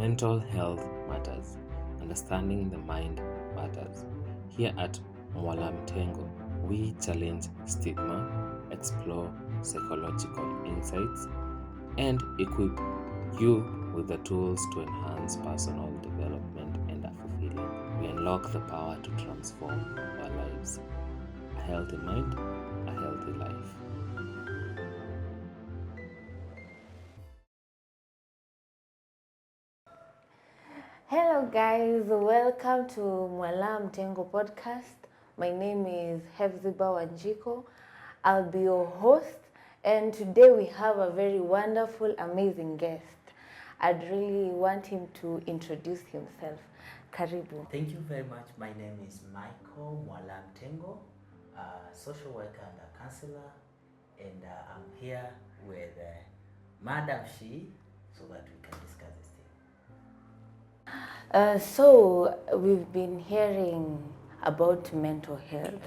Mental health matters. Understanding the mind matters. Here at Mwalaa Mtengo, we challenge stigma, explore psychological insights, and equip you with the tools to enhance personal development and a fulfilling. We unlock the power to transform our lives. A healthy mind, a healthy life. Hello guys, welcome to Mwalaa Mtengo podcast. My name is Hefziba Wanjiko. I'll be your host, and today we have a very wonderful, amazing guest. I'd really want him to introduce himself. Karibu. Thank you very much. My name is Michael Mwalaa Mtengo, a social worker and a counselor, and I'm here with Madam Shi so that we can discuss this thing. So we've been hearing about mental health.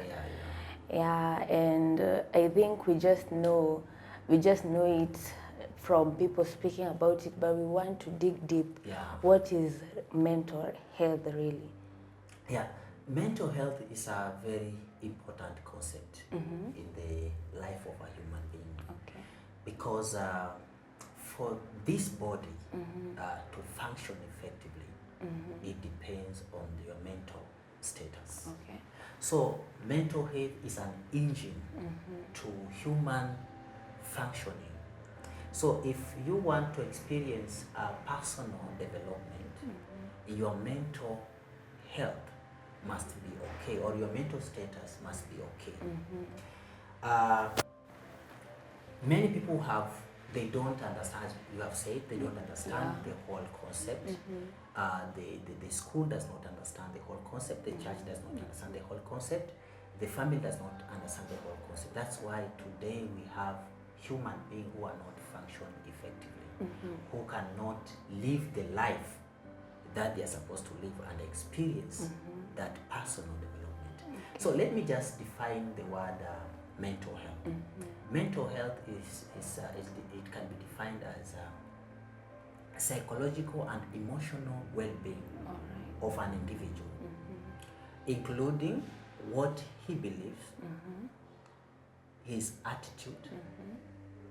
Yeah. And I think we just know it from people speaking about it, but we want to dig deep. Yeah. What is mental health really? Yeah, mental health is a very important concept in the life of a human being. Okay. Because for this body to function effectively, it depends on your mental status. Okay. So mental health is an engine to human functioning. So if you want to experience a personal development, your mental health must be okay, or your mental status must be okay. Many people they don't understand, you have said, they don't understand the whole concept. The school does not understand the whole concept, the church does not understand the whole concept, the family does not understand the whole concept. That's why today we have human beings who are not functioning effectively, who cannot live the life that they are supposed to live and experience that personal development. Okay. So let me just define the word mental health. Mental health it can be defined as psychological and emotional well-being of an individual, including what he believes, his attitude,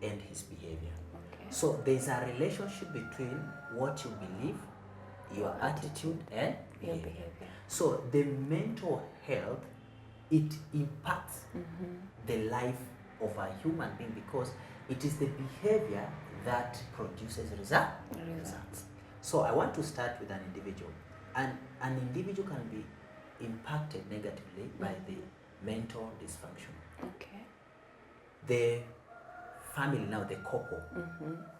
and his behavior. Okay. So there's a relationship between what you believe, your attitude, and Your behavior. behavior. So the mental health, it impacts the life of a human being because it is the behavior that produces results. So I want to start with an individual. And an individual can be impacted negatively by the mental dysfunction. Okay. The family now, the couple,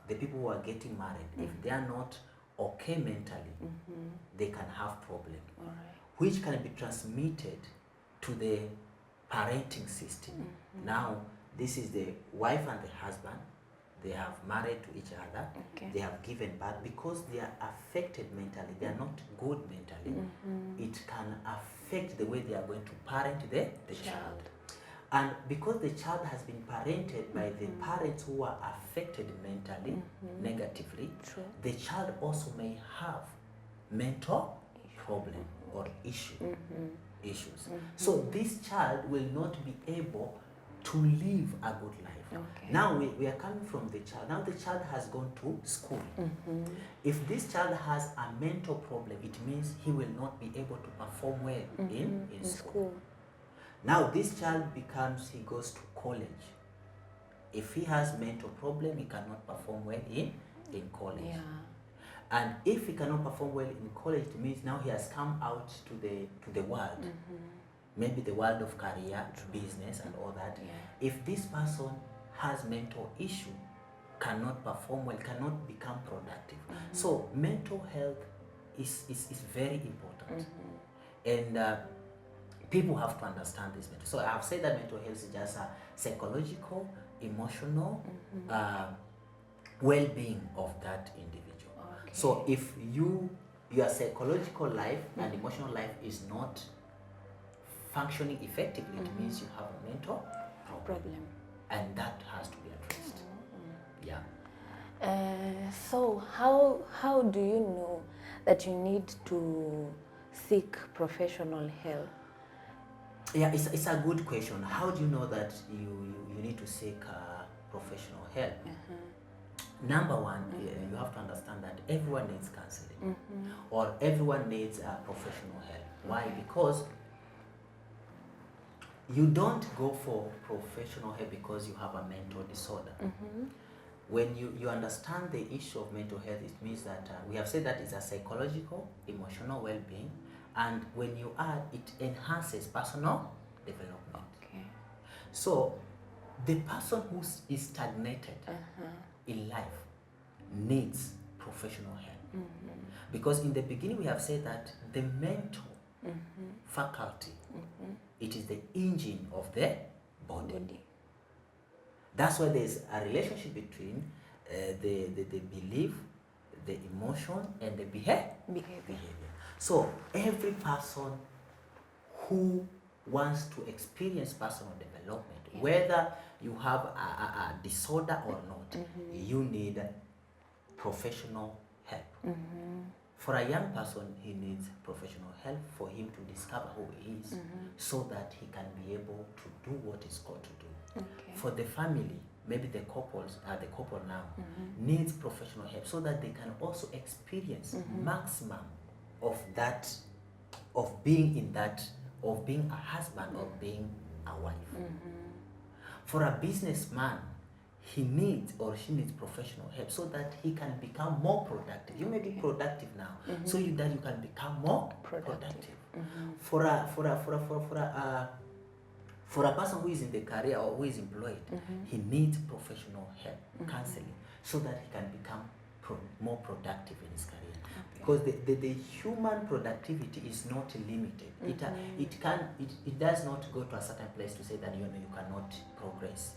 the people who are getting married, if they are not okay mentally, they can have problems, which can be transmitted to the parenting system. Now, this is the wife and the husband. They have married to each other. Okay. They have given birth. Because they are affected mentally, they are not good mentally, it can affect the way they are going to parent the child. And because the child has been parented by the parents who are affected mentally, negatively, True. the child also may have mental problem or issues. So this child will not be able to live a good life. Okay. Now we are coming from the child. Now the child has gone to school. If this child has a mental problem, it means he will not be able to perform well in school. Now this child he goes to college. If he has mental problem, he cannot perform well in college. Yeah. And if he cannot perform well in college, it means now he has come out to the world. Maybe the world of career, business, and all that. Yeah. If this person has mental issue, cannot perform well, cannot become productive. So mental health is very important. And people have to understand this. So I've said that mental health is just a psychological, emotional well-being of that individual. Okay. So if your psychological life and emotional life is not functioning effectively, it means you have a mental problem. And that has to be addressed. Yeah. So how do you know that you need to seek professional help? Yeah, it's a good question. How do you know that you need to seek professional help? Number one, you have to understand that everyone needs counseling or everyone needs professional help. Why? Because you don't go for professional help because you have a mental disorder. When you understand the issue of mental health, it means that we have said that it's a psychological, emotional well-being, and when you add, it enhances personal development. Okay. So the person who is stagnated in life needs professional help. Because in the beginning we have said that the mental faculty, it is the engine of the body. That's why there's a relationship between the belief, the emotion, and the behavior. So every person who wants to experience personal development, whether you have a disorder or not, you need professional help. For a young person, he needs professional help for him to discover who he is, so that he can be able to do what he's called to do. Okay. For the family, maybe the couple now needs professional help so that they can also experience maximum of that, of being in that, of being a husband or being a wife. For a businessman, he needs or she needs professional help so that he can become more productive. You may be productive now, so that you can become more productive. For a person who is in the career or who is employed, he needs professional help, counseling, so that he can become more productive in his career. Because the human productivity is not limited. It does not go to a certain place to say that you cannot progress.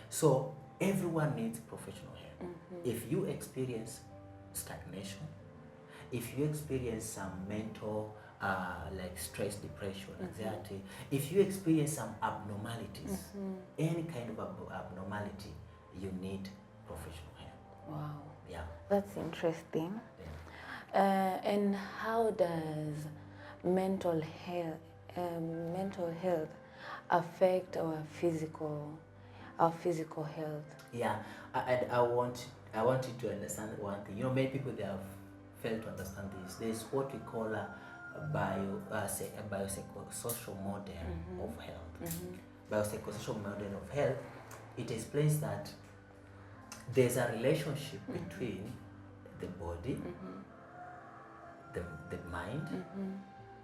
So everyone needs professional help. If you experience stagnation, if you experience some mental like stress, depression, anxiety, if you experience some abnormalities, any kind of abnormality, you need professional help. Wow. Yeah. That's interesting. Yeah. And how does mental health affect our physical health? Yeah, I want you to understand one thing. Many people, they have failed to understand this. There's what we call a biopsychosocial model of health. Biopsychosocial model of health, it explains that there's a relationship between the body, the mind,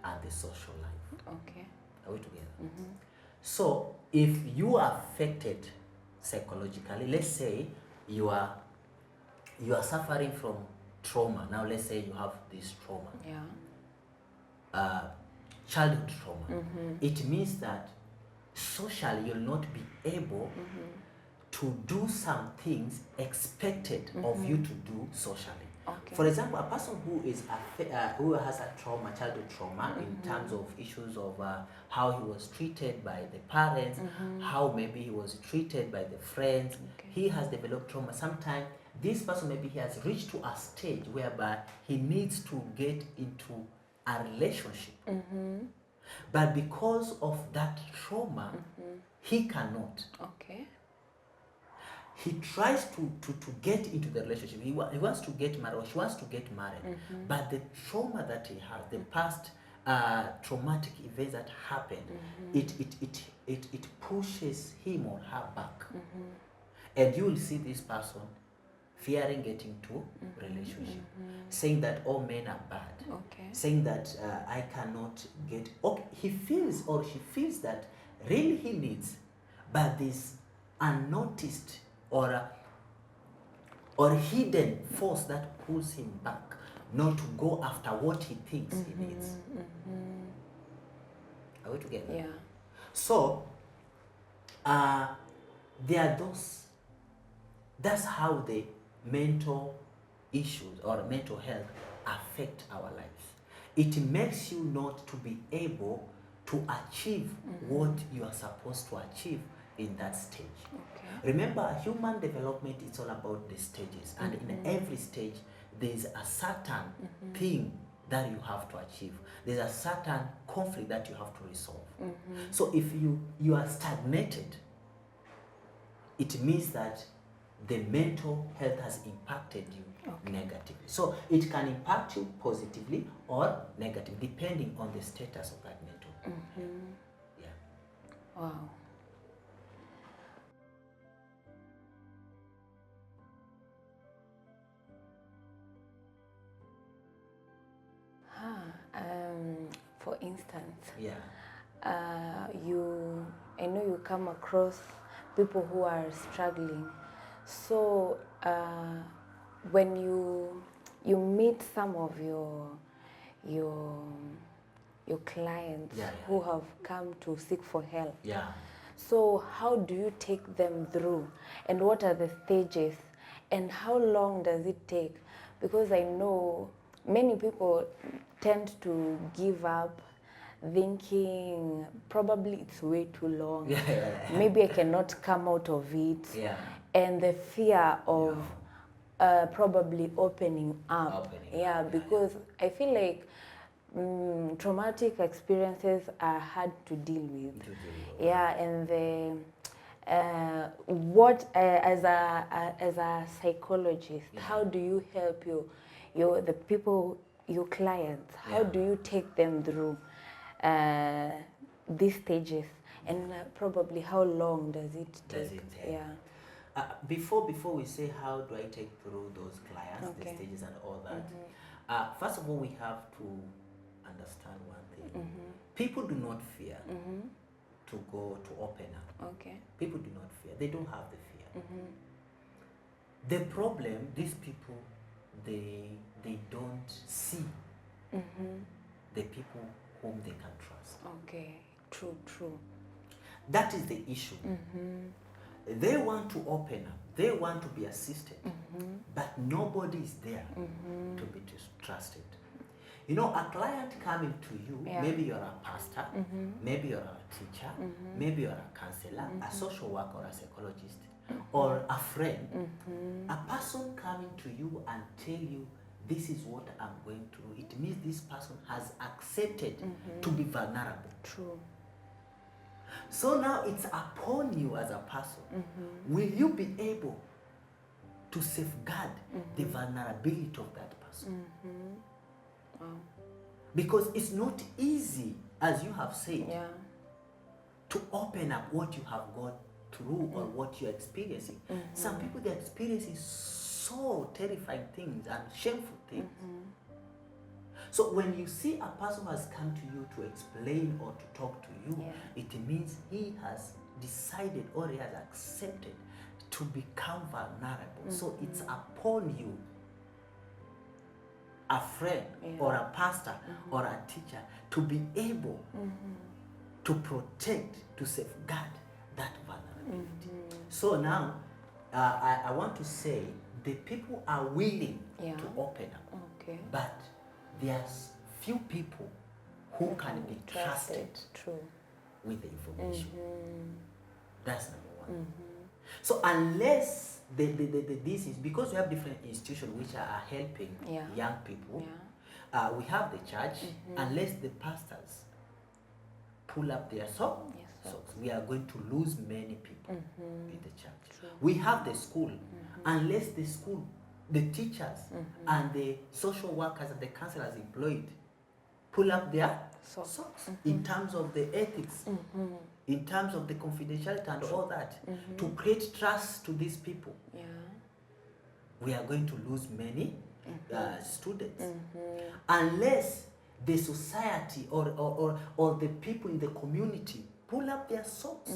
and the social life. Okay. Are we together? So if you are affected psychologically, let's say you are suffering from trauma. Now let's say you have this trauma. Yeah. Childhood trauma. It means that socially you'll not be able to do some things expected of you to do socially. Okay. For example, a person who is who has a trauma, childhood trauma, in terms of issues of how he was treated by the parents, how maybe he was treated by the friends, he has developed trauma. Sometimes this person, maybe he has reached to a stage whereby he needs to get into a relationship. But because of that trauma, he cannot. Okay. He tries to get into the relationship. He wants to get married, or she wants to get married. But the trauma that he has, the past traumatic events that happened, it pushes him or her back. And you will see this person fearing getting to relationship, saying that all men are bad, saying that I cannot get. Okay, he feels or she feels that really he needs, but this unnoticed or hidden force that pulls him back not to go after what he thinks he needs. Are we together? Yeah. So there are those. That's how the mental issues or mental health affect our lives. It makes you not to be able to achieve what you are supposed to achieve in that stage. Okay. Remember, human development is all about the stages, and in every stage, there's a certain thing that you have to achieve. There's a certain conflict that you have to resolve. So if you are stagnated, it means that the mental health has impacted you negatively. So it can impact you positively or negatively, depending on the status of that mental health. Yeah. Wow. For instance, Yeah. I know you come across people who are struggling. So when you meet some of your clients who have come to seek for help. Yeah. So how do you take them through, and what are the stages, and how long does it take? Because I know many people tend to give up, thinking probably it's way too long. Maybe I cannot come out of it. Yeah. And the fear of probably opening up. Because I feel like traumatic experiences are hard to deal with. And the as a psychologist, how do you help the people, your clients? How do you take them through these stages, and probably how long does it take? Before we say how do I take through those clients, the stages and all that, first of all, we have to understand one thing. People do not fear to open up. People do not fear. They don't have the fear. The problem, these people, they don't see the people whom they can trust. True. That is the issue. They want to open up. They want to be assisted, but nobody is there to be trusted. You know, a client coming to you, maybe you're a pastor, maybe you're a teacher, maybe you're a counselor, a social worker, or a psychologist, or a friend. A person coming to you and tell you, this is what I'm going through, it means this person has accepted to be vulnerable. True. So now it's upon you as a person. Will you be able to safeguard the vulnerability of that person? Because it's not easy, as you have said, to open up what you have gone through or what you're experiencing. Some people, they're experiencing so terrifying things and shameful things. So when you see a person who has come to you to explain or to talk to you, it means he has decided or he has accepted to become vulnerable. So it's upon you, a friend or a pastor or a teacher, to be able to protect, to safeguard that vulnerability. So now, I want to say the people are willing to open up, but there's few people who can be trusted with the information. That's number one. So unless this is because we have different institutions which are helping young people, we have the church. Unless the pastors pull up their socks, we are going to lose many people in the church. We have the school. Unless the school, the teachers and the social workers and the counselors employed pull up their socks in terms of the ethics, in terms of the confidentiality and all that, to create trust to these people, we are going to lose many students. Unless the society or the people in the community pull up their socks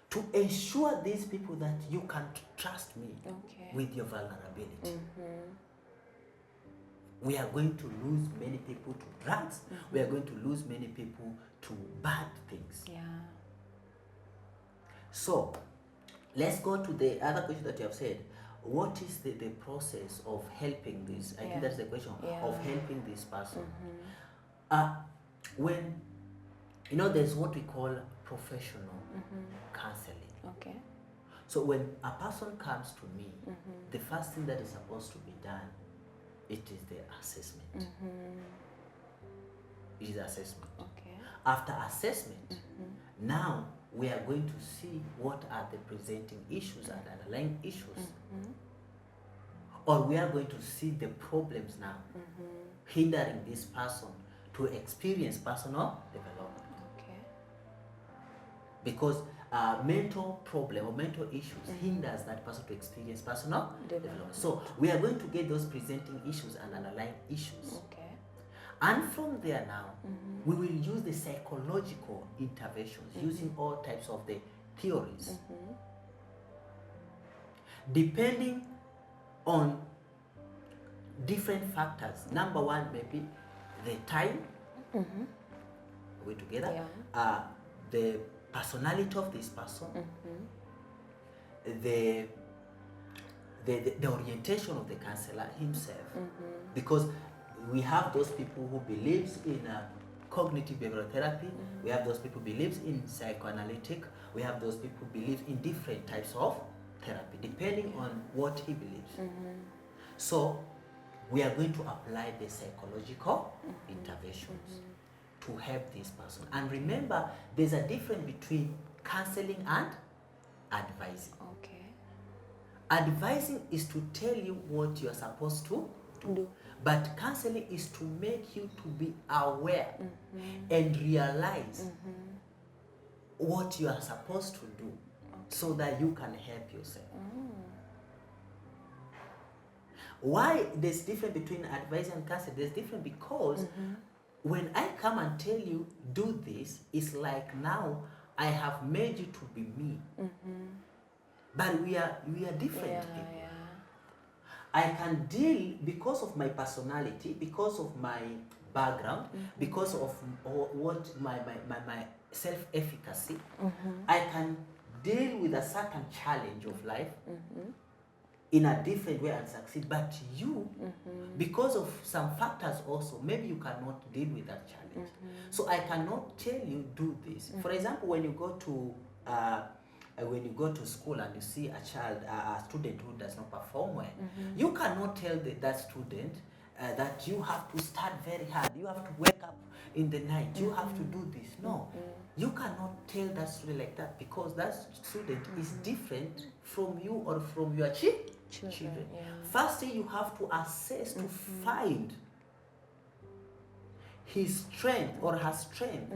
to ensure these people that you can trust me with your vulnerability. We are going to lose many people to drugs. We are going to lose many people to bad things. So let's go to the other question that you have said. What is the process of helping this? I think that's the question of helping this person. When, you know, there's what we call professional counseling. Okay. So when a person comes to me, the first thing that is supposed to be done, it is the assessment. It is assessment. Okay. After assessment, now we are going to see what are the presenting issues and underlying issues. Or we are going to see the problems now hindering this person to experience personal development. Okay. Because mental problem or mental issues hinders that person to experience personal development. So we are going to get those presenting issues and underlying issues. Okay. And from there now, we will use the psychological interventions using all types of the theories. Depending on different factors. Number one, maybe the time we're together, the personality of this person, the orientation of the counselor himself, because we have those people who believes in cognitive behavioral therapy, we have those people who believes in psychoanalytic, we have those people who believe in different types of therapy, depending on what he believes. So we are going to apply the psychological interventions to help this person. And remember, there's a difference between counseling and advising. Okay. Advising is to tell you what you are supposed to do. But counseling is to make you to be aware and realize what you are supposed to do so that you can help yourself. Why there's difference between advice and counseling? There's difference because when I come and tell you do this, it's like now I have made you to be me. But we are different people. I can deal because of my personality, because of my background, because of what my self-efficacy. I can deal with a certain challenge of life in a different way and succeed. But you, because of some factors also, maybe you cannot deal with that challenge. So I cannot tell you do this. For example, when you go to school and you see a child, a student who does not perform well, you cannot tell that student that you have to start very hard, you have to wake up in the night, you have to do this. No, you cannot tell that student like that because that student is different from you or from your children. First thing you have to assess to find his strength or her strength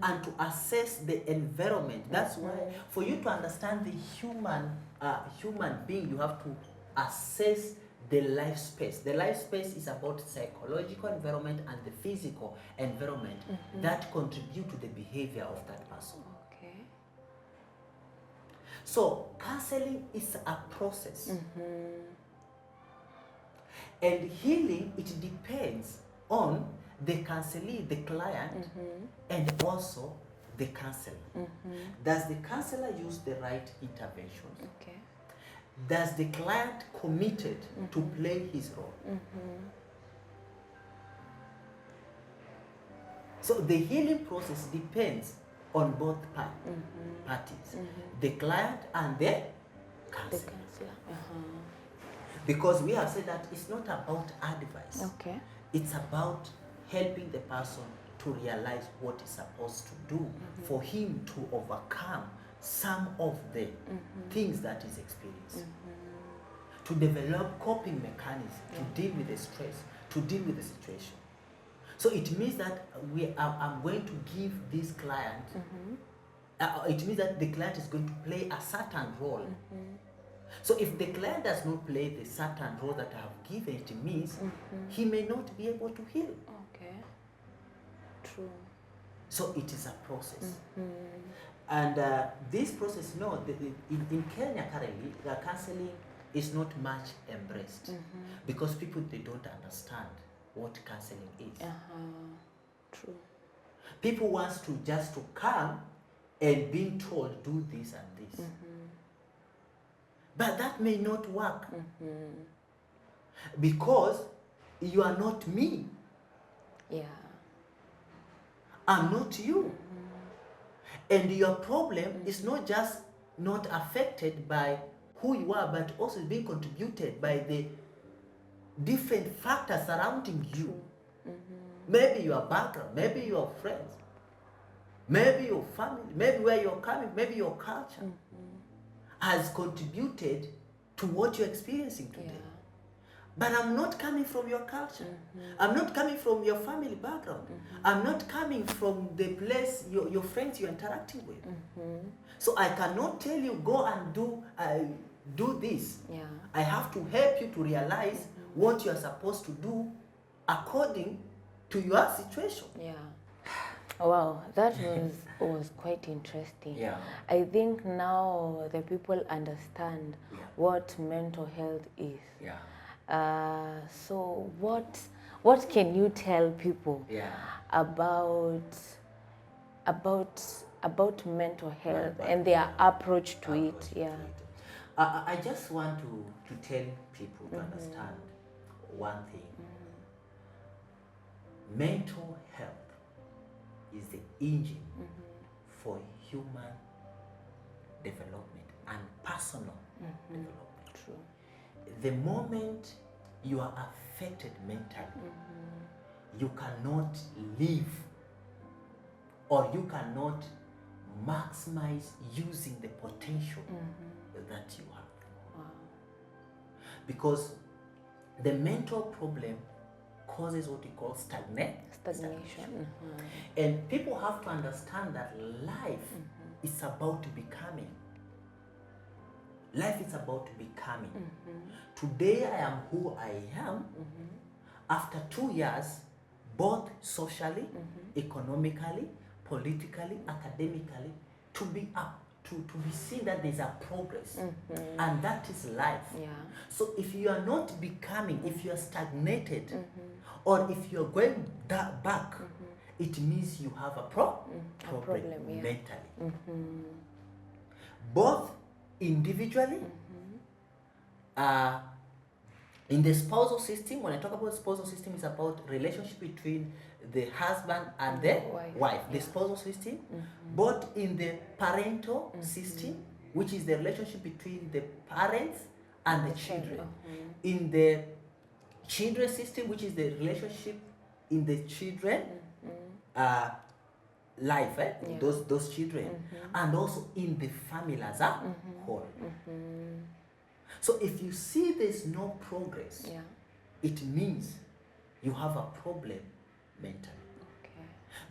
and to assess the environment. That's why for you to understand the human being, you have to assess the life space. The life space is about psychological environment and the physical environment that contribute to the behavior of that person. Okay. So counseling is a process. And healing, it depends on the counselee, the client, and also the counselor. Does the counselor use the right interventions? Okay. Does the client committed to play his role? So the healing process depends on both parties, the client and the counselor. Because we have said that it's not about advice. Okay. It's about helping the person to realize what he's supposed to do for him to overcome some of the things that he's experiencing. To develop coping mechanisms, to deal with the stress, to deal with the situation. So it means that I'm going to give this client, it means that the client is going to play a certain role. So if the client does not play the certain role that I have given, it means he may not be able to heal. Okay. True. So it is a process. And this process, in Kenya currently, the counseling is not much embraced because people, they don't understand what counseling is. True. People want to just to come and being told do this and this. But that may not work because you are not me. Yeah. I'm not you. And your problem is not just not affected by who you are, but also being contributed by the different factors surrounding you. Maybe your background, maybe your friends, maybe your family, maybe where you're coming, maybe your culture has contributed to what you're experiencing today. But I'm not coming from your culture. I'm not coming from your family background. I'm not coming from the place your friends you're interacting with. So I cannot tell you go and do this. I have to help you to realize what you're supposed to do according to your situation. Wow, that was quite interesting. I think now the people understand what mental health is. So what can you tell people about mental health and their approach to it? I just want to tell people to understand one thing. Mental health is the engine for human development and personal development. The moment you are affected mentally, you cannot live or you cannot maximize using the potential that you have. Because the mental problem causes what we call stagnation. And people have to understand that life is about becoming. Life is about becoming. Today I am who I am. After 2 years, both socially, economically, politically, academically, to be seen that there's a progress, and that is life. So if you are not becoming, if you are stagnated, or if you are going back, it means you have a problem mentally. Both individually, in the spousal system. When I talk about spousal system, it's about relationship between the husband and the wife. The spousal system, both in the parental system, which is the relationship between the parents and the children. In the children system, which is the relationship in the children life, those children, and also in the family as a whole. So if you see there's no progress, it means you have a problem mentally.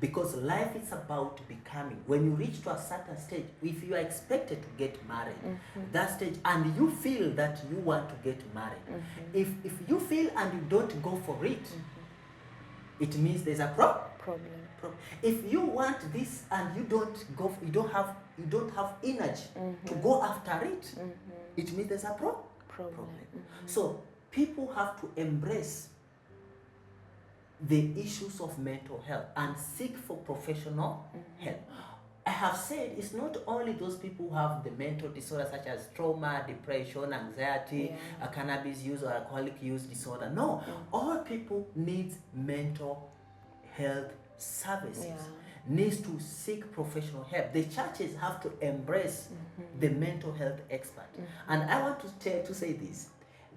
Because life is about becoming. When you reach to a certain stage, if you are expected to get married, that stage, and you feel that you want to get married, if you feel and you don't go for it, it means there's a problem. If you want this and you don't go, you don't have energy to go after it, it means there's a problem. So people have to embrace the issues of mental health and seek for professional help. I have said it's not only those people who have the mental disorders such as trauma, depression, anxiety, cannabis use or alcoholic use disorder. No, all people need mental health services, needs to seek professional help. The churches have to embrace the mental health expert. And I want to say this.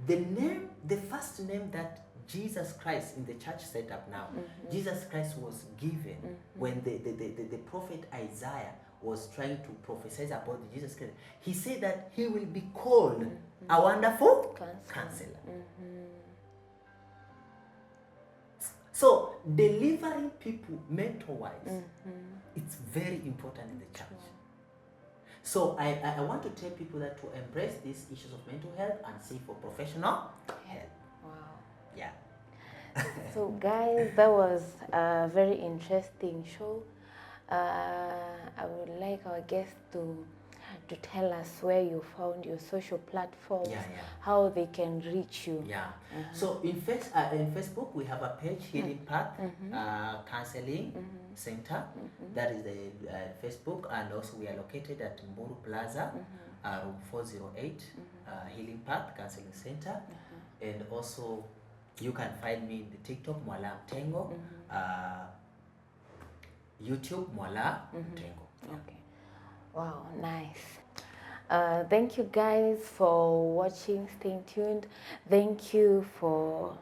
The first name that Jesus Christ in the church setup now, Jesus Christ was given when the prophet Isaiah was trying to prophesy about Jesus Christ. He said that he will be called a wonderful counselor. So delivering people mental-wise, it's very important in the church. So I want to tell people that to embrace these issues of mental health and seek for professional help. Yeah. So guys, that was a very interesting show. I would like our guests to tell us where you found your social platforms, how they can reach you. So in Facebook we have a page, Healing Path Counseling Center. That is the Facebook, and also we are located at Mburu Plaza, room 408, Healing Path Counseling Center. And also you can find me in the TikTok, Mwalaa Mtengo, YouTube, Mwalaa Mtengo. Wow, nice. Thank you guys for watching, staying tuned. Thank you for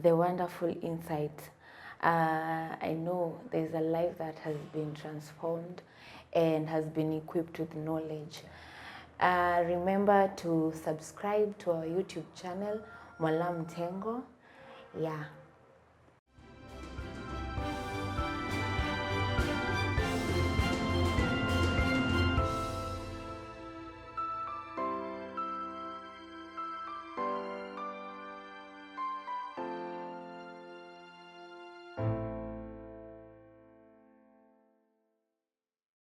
the wonderful insight. I know there's a life that has been transformed and has been equipped with knowledge. Remember to subscribe to our YouTube channel, Mwalaa Mtengo. Yeah.